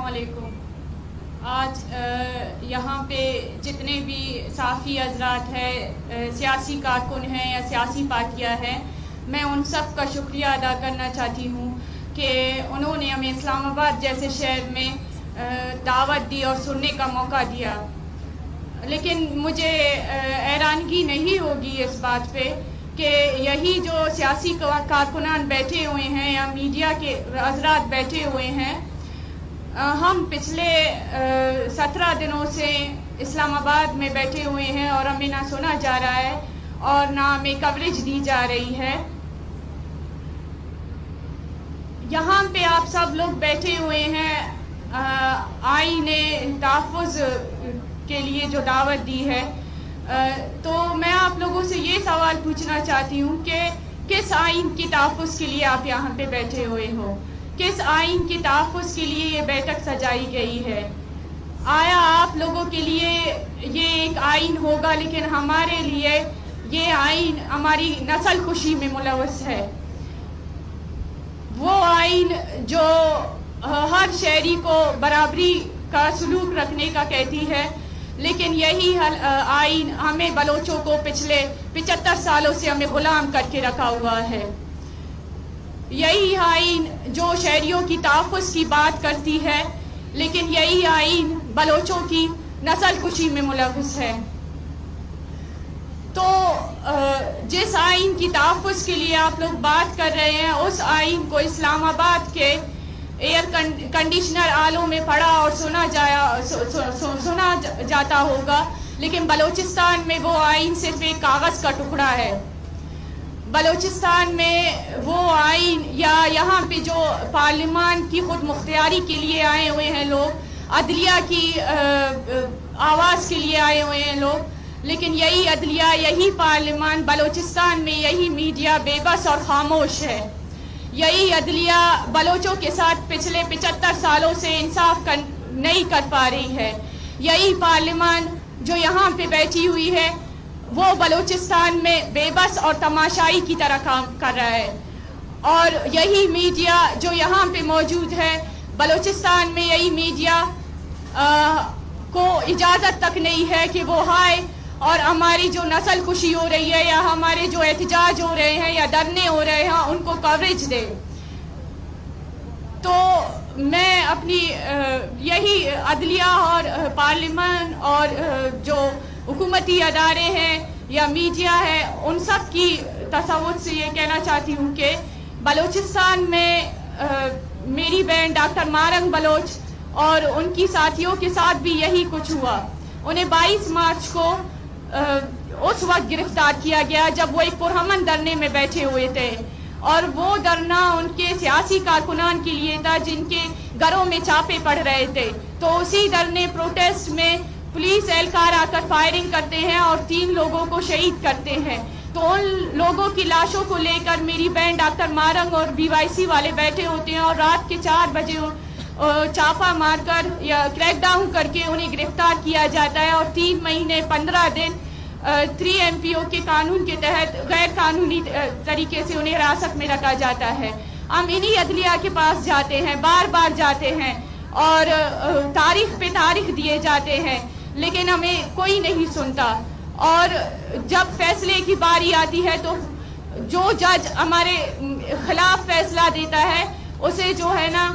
علیکم. آج یہاں پہ جتنے بھی صحافی حضرات ہیں، سیاسی کارکن ہیں یا سیاسی پارٹیاں ہیں، میں ان سب کا شکریہ ادا کرنا چاہتی ہوں کہ انہوں نے ہمیں اسلام آباد جیسے شہر میں دعوت دی اور سننے کا موقع دیا. لیکن مجھے حیرانگی نہیں ہوگی اس بات پہ کہ یہی جو سیاسی کارکنان بیٹھے ہوئے ہیں یا میڈیا کے حضرات بیٹھے ہوئے ہیں، ہم پچھلے 17 دنوں سے اسلام آباد میں بیٹھے ہوئے ہیں اور ہمیں نہ سنا جا رہا ہے اور نہ ہمیں کوریج دی جا رہی ہے. یہاں پہ آپ سب لوگ بیٹھے ہوئے ہیں آئین تحفظ کے لیے جو دعوت دی ہے، تو میں آپ لوگوں سے یہ سوال پوچھنا چاہتی ہوں کہ کس آئین کی تحفظ کے لیے آپ یہاں پہ بیٹھے ہوئے ہو؟ کس آئین کی تحفظ کے لیے یہ بیٹھک سجائی گئی ہے؟ آیا آپ لوگوں کے لیے یہ ایک آئین ہوگا لیکن ہمارے لیے یہ آئین ہماری نسل کشی میں ملوث ہے؟ وہ آئین جو ہر شہری کو برابری کا سلوک رکھنے کا کہتی ہے، لیکن یہی آئین ہمیں بلوچوں کو پچھلے 75 سالوں سے ہمیں غلام کر کے رکھا ہوا ہے. یہی آئین جو شہریوں کی تحفظ کی بات کرتی ہے، لیکن یہی آئین بلوچوں کی نسل کشی میں ملوث ہے. تو جس آئین کی تحفظ کے لیے آپ لوگ بات کر رہے ہیں، اس آئین کو اسلام آباد کے ایئر کنڈیشنر آلوں میں پڑھا اور سنا جاتا ہوگا، لیکن بلوچستان میں وہ آئین صرف ایک کاغذ کا ٹکڑا ہے. بلوچستان میں وہ آئین یا یہاں پہ جو پارلیمان کی خود مختاری کے لیے آئے ہوئے ہیں لوگ، عدلیہ کی آواز کے لیے آئے ہوئے ہیں لوگ، لیکن یہی عدلیہ، یہی پارلیمان، بلوچستان میں یہی میڈیا بے بس اور خاموش ہے. یہی عدلیہ بلوچوں کے ساتھ پچھلے 75 سالوں سے انصاف نہیں کر پا رہی ہے. یہی پارلیمان جو یہاں پہ بیٹھی ہوئی ہے، وہ بلوچستان میں بے بس اور تماشائی کی طرح کام کر رہا ہے. اور یہی میڈیا جو یہاں پہ موجود ہے، بلوچستان میں یہی میڈیا کو اجازت تک نہیں ہے کہ وہ آئے اور ہماری جو نسل کشی ہو رہی ہے یا ہمارے جو احتجاج ہو رہے ہیں یا دھرنے ہو رہے ہیں ان کو کوریج دے. تو میں اپنی یہی عدلیہ اور پارلیمان اور جو حکومتی ادارے ہیں یا میڈیا ہے، ان سب کی تصور سے یہ کہنا چاہتی ہوں کہ بلوچستان میں میری بہن ڈاکٹر مارنگ بلوچ اور ان کی ساتھیوں کے ساتھ بھی یہی کچھ ہوا. انہیں 22 مارچ کو اس وقت گرفتار کیا گیا جب وہ ایک پرامن دھرنے میں بیٹھے ہوئے تھے، اور وہ دھرنا ان کے سیاسی کارکنان کے لیے تھا جن کے گھروں میں چھاپے پڑ رہے تھے. تو اسی دھرنے پروٹیسٹ میں پولیس اہلکار آ کر فائرنگ کرتے ہیں اور 3 لوگوں کو شہید کرتے ہیں. تو ان لوگوں کی لاشوں کو لے کر میری بہن ڈاکٹر مارنگ اور BYC والے بیٹھے ہوتے ہیں اور رات کے 4 بجے چھاپا مار کر یا کریک ڈاؤن کر کے انہیں گرفتار کیا جاتا ہے اور 3 مہینے 15 دن 3 MPO کے قانون کے تحت غیر قانونی طریقے سے انہیں حراست میں رکھا جاتا ہے. ہم انہی عدلیہ کے پاس جاتے ہیں، بار بار جاتے ہیں اور تاریخ پہ تاریخ دیے جاتے ہیں، لیکن ہمیں کوئی نہیں سنتا. اور جب فیصلے کی باری آتی ہے تو جو جج ہمارے خلاف فیصلہ دیتا ہے اسے جو ہے نا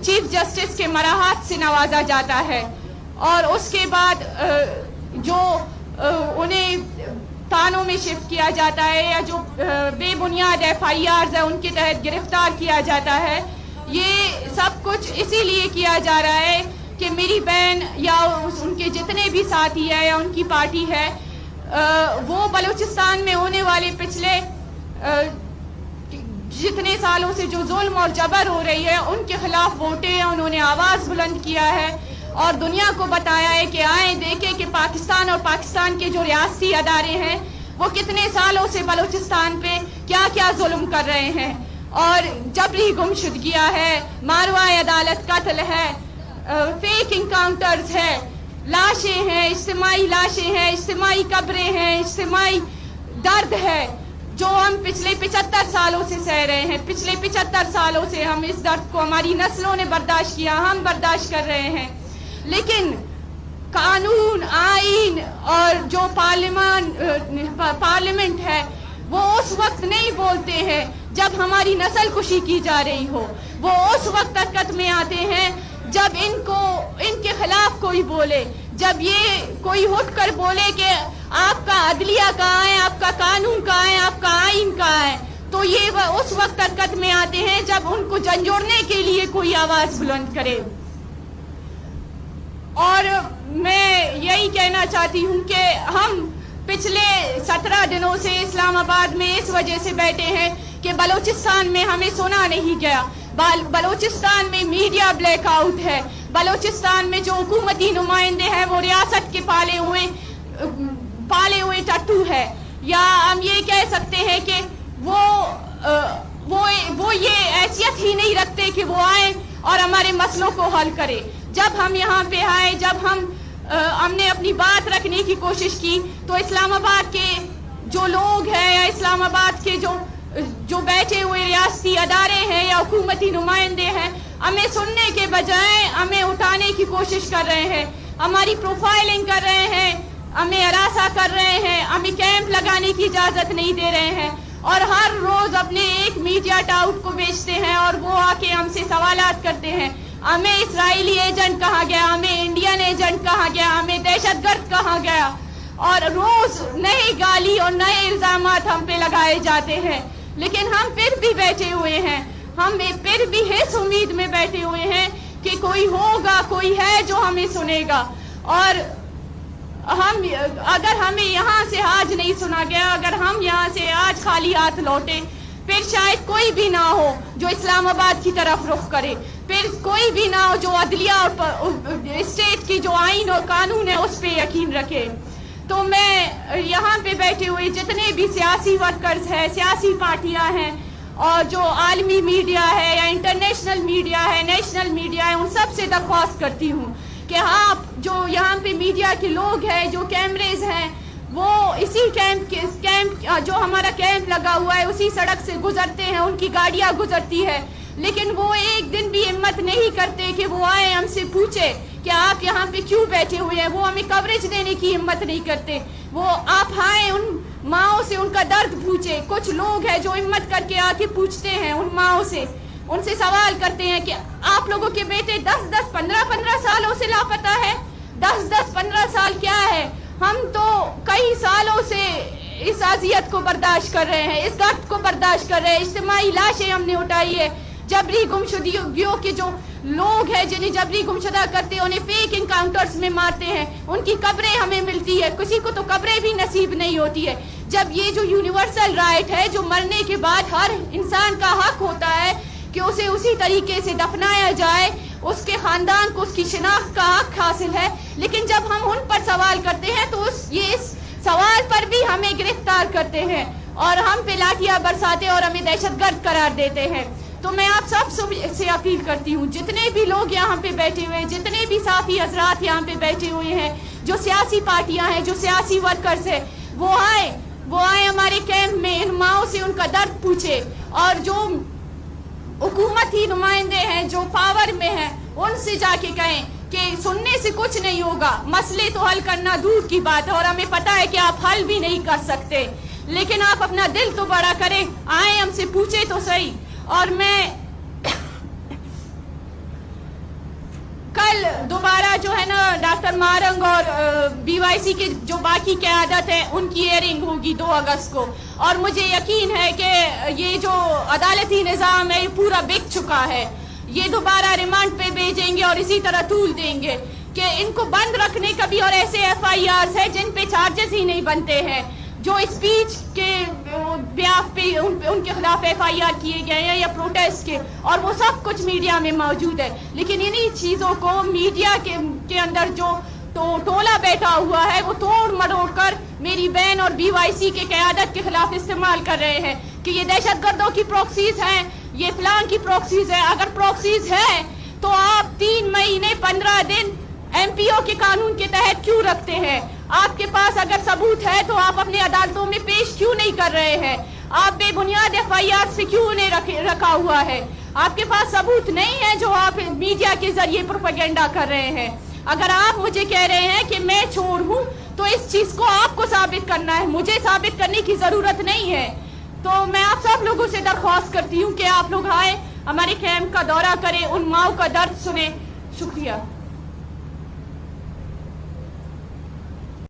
چیف جسٹس کے مراحت سے نوازا جاتا ہے، اور اس کے بعد جو انہیں تھانوں میں شفٹ کیا جاتا ہے یا جو بے بنیاد FIRs ہیں ان کے تحت گرفتار کیا جاتا ہے. یہ سب کچھ اسی لیے کیا جا رہا ہے کہ میری بہن یا ان کے جتنے بھی ساتھی ہیں یا ان کی پارٹی ہے، وہ بلوچستان میں ہونے والے پچھلے جتنے سالوں سے جو ظلم اور جبر ہو رہی ہے ان کے خلاف ووٹے ہیں. انہوں نے آواز بلند کیا ہے اور دنیا کو بتایا ہے کہ آئیں دیکھیں کہ پاکستان اور پاکستان کے جو ریاستی ادارے ہیں وہ کتنے سالوں سے بلوچستان پہ کیا کیا ظلم کر رہے ہیں. اور جبری گمشدگیاں ہے، ماروائے عدالت قتل ہے، فیک انکاؤنٹرز ہے، لاشیں ہیں، اجتماعی لاشیں ہیں، اجتماعی قبریں ہیں، اجتماعی درد ہے. جو ہم پچھلے 75 سالوں سے سہ رہے ہیں. پچھلے 75 سالوں سے ہم اس درد کو ہماری نسلوں نے برداشت کیا, ہم برداشت کر رہے ہیں. لیکن قانون, آئین اور جو پارلیمنٹ ہے وہ اس وقت نہیں بولتے ہیں جب ہماری نسل کشی کی جا رہی ہو. وہ اس وقت حرکت میں آتے ہیں جب ان کے خلاف کوئی بولے, جب یہ کوئی اٹھ کر بولے کہ آپ کا عدلیہ کہاں ہے, آپ کا قانون کہاں ہے, آپ کا آئین کہاں ہے, تو یہ اس وقت حرکت میں آتے ہیں جب ان کو جھنجھوڑنے کے لیے کوئی آواز بلند کرے. اور میں یہی کہنا چاہتی ہوں کہ ہم پچھلے 17 دنوں سے اسلام آباد میں اس وجہ سے بیٹھے ہیں کہ بلوچستان میں ہمیں سنا نہیں گیا. بلوچستان میں میڈیا بلیک آؤٹ ہے. بلوچستان میں جو حکومتی نمائندے ہیں وہ ریاست کے پالے ہوئے ٹٹو ہے, یا ہم یہ کہہ سکتے ہیں کہ وہ یہ حیثیت ہی نہیں رکھتے کہ وہ آئیں اور ہمارے مسئلوں کو حل کرے. جب ہم یہاں پہ آئے, جب ہم نے اپنی بات رکھنے کی کوشش کی, تو اسلام آباد کے جو لوگ ہیں یا اسلام آباد کے جو بیٹھے ہوئے ریاستی ادارے ہیں یا حکومتی نمائندے ہیں, ہمیں سننے کے بجائے ہمیں اٹھانے کی کوشش کر رہے ہیں, ہماری پروفائلنگ کر رہے ہیں, ہمیں ہراساں کر رہے ہیں, ہمیں کیمپ لگانے کی اجازت نہیں دے رہے ہیں, اور ہر روز اپنے ایک میڈیا ٹاؤٹ کو بیچتے ہیں اور وہ آ کے ہم سے سوالات کرتے ہیں. ہمیں اسرائیلی ایجنٹ کہا گیا, ہمیں انڈین ایجنٹ کہا گیا, ہمیں دہشت گرد کہا گیا, اور روز نئے گالی اور نئے الزامات ہم پہ لگائے جاتے ہیں. لیکن ہم پھر بھی بیٹھے ہوئے ہیں, ہم پھر بھی اس امید میں بیٹھے ہوئے ہیں کہ کوئی ہوگا, کوئی ہے جو ہمیں سنے گا. اور اگر ہمیں یہاں سے آج نہیں سنا گیا, اگر ہم یہاں سے آج خالی ہاتھ لوٹے, پھر شاید کوئی بھی نہ ہو جو اسلام آباد کی طرف رخ کرے, پھر کوئی بھی نہ ہو جو عدلیہ اور اسٹیٹ کی جو آئین اور قانون ہے اس پہ یقین رکھے. تو میں یہاں پہ بیٹھے ہوئے جتنے بھی سیاسی ورکرز ہیں, سیاسی پارٹیاں ہیں, اور جو عالمی میڈیا ہے یا انٹرنیشنل میڈیا ہے, نیشنل میڈیا ہے, ان سب سے درخواست کرتی ہوں کہ آپ جو یہاں پہ میڈیا کے لوگ ہیں, جو کیمریز ہیں, وہ اسی کیمپ جو ہمارا کیمپ لگا ہوا ہے اسی سڑک سے گزرتے ہیں, ان کی گاڑیاں گزرتی ہے, لیکن وہ ایک دن بھی ہمت نہیں کرتے کہ وہ آئے ہم سے پوچھے کہ آپ یہاں پہ کیوں بیٹھے ہوئے ہیں. وہ ہمیں کوریج دینے کی ہمت نہیں کرتے. وہ آپ آئیں, ان ماؤں سے ان کا درد پوچھے. کچھ لوگ ہیں جو ہمت کر کے آ کے پوچھتے ہیں ان ماؤں سے, ان سے سوال کرتے ہیں کہ آپ لوگوں کے بیٹے 10-10, 15-15 سالوں سے لاپتہ ہے. 10-10, 15 سال کیا ہے, ہم تو کئی سالوں سے اس اذیت کو برداشت کر رہے ہیں, اس درد کو برداشت کر رہے ہیں. اجتماعی لاشیں ہم نے اٹھائی ہے, جبری گمشدگیوں کے جو لوگ ہیں جنہیں جبری گمشدہ کرتے ہیں انہیں فیک انکاؤنٹرز میں مارتے ہیں, ان کی قبریں ہمیں ملتی ہے. کسی کو تو قبریں بھی نصیب نہیں ہوتی ہے. جب یہ جو یونیورسل رائٹ ہے, جو مرنے کے بعد ہر انسان کا حق ہوتا ہے کہ اسے اسی طریقے سے دفنایا جائے, اس کے خاندان کو اس کی شناخت کا حق حاصل ہے, لیکن جب ہم ان پر سوال کرتے ہیں تو اس سوال پر بھی ہمیں گرفتار کرتے ہیں اور ہم پہ لاٹیاں برساتے اور ہمیں دہشت گرد قرار دیتے ہیں. تو میں آپ سب سے اپیل کرتی ہوں, جتنے بھی لوگ یہاں پہ بیٹھے ہوئے ہیں, جتنے بھی صحافی حضرات یہاں پہ بیٹھے ہوئے ہیں, جو سیاسی پارٹیاں ہیں, جو سیاسی ورکرز ہیں, وہ آئیں ہمارے کیمپ میں, ان ماؤں سے ان کا درد پوچھے, اور جو حکومتی نمائندے ہیں جو پاور میں ہیں ان سے جا کے کہیں کہ سننے سے کچھ نہیں ہوگا, مسئلے تو حل کرنا دور کی بات ہے اور ہمیں پتا ہے کہ آپ حل بھی نہیں کر سکتے, لیکن آپ اپنا دل تو بڑا کریں, آئیں ہم سے پوچھے تو صحیح. اور میں کل دوبارہ جو ہے نا ڈاکٹر مارنگ اور BYC کی جو باقی قیادت ہے ان کی ہیئرنگ ہوگی 2 اگست کو, اور مجھے یقین ہے کہ یہ جو عدالتی نظام ہے یہ پورا بک چکا ہے. یہ دوبارہ ریمانڈ پہ بھیجیں گے اور اسی طرح طول دیں گے کہ ان کو بند رکھنے کا بھی, اور ایسے FIRs ہیں جن پہ چارجز ہی نہیں بنتے ہیں, جو اسپیچ کے بیاف پہ ان کے خلاف FIR کیے گئے ہیں یا پروٹیسٹ کے, اور وہ سب کچھ میڈیا میں موجود ہے. لیکن انہی چیزوں کو میڈیا کے اندر جو ٹولہ بیٹھا ہوا ہے وہ توڑ مروڑ کر میری بہن اور BYC کے قیادت کے خلاف استعمال کر رہے ہیں کہ یہ دہشت گردوں کی پروکسیز ہیں, یہ فلان کی پروکسیز ہے. اگر پروکسیز ہے تو آپ 3 مہینے 15 دن MPO کے قانون کے تحت کیوں رکھتے ہیں؟ آپ کے پاس اگر ثبوت ہے تو آپ اپنے عدالتوں میں پیش کیوں نہیں کر رہے ہیں؟ آپ بے بنیاد FIR سے کیوں نہیں رکھا ہوا ہے؟ آپ کے پاس ثبوت نہیں ہے جو آپ میڈیا کے ذریعے پروپیگنڈا کر رہے ہیں؟ اگر آپ مجھے کہہ رہے ہیں کہ میں چور ہوں تو اس چیز کو آپ کو ثابت کرنا ہے، مجھے ثابت کرنے کی ضرورت نہیں ہے۔ تو میں آپ سب لوگوں سے درخواست کرتی ہوں کہ آپ لوگ آئیں، ہمارے کیمپ کا دورہ کریں، ان ماؤں کا درد سنیں۔ شکریہ۔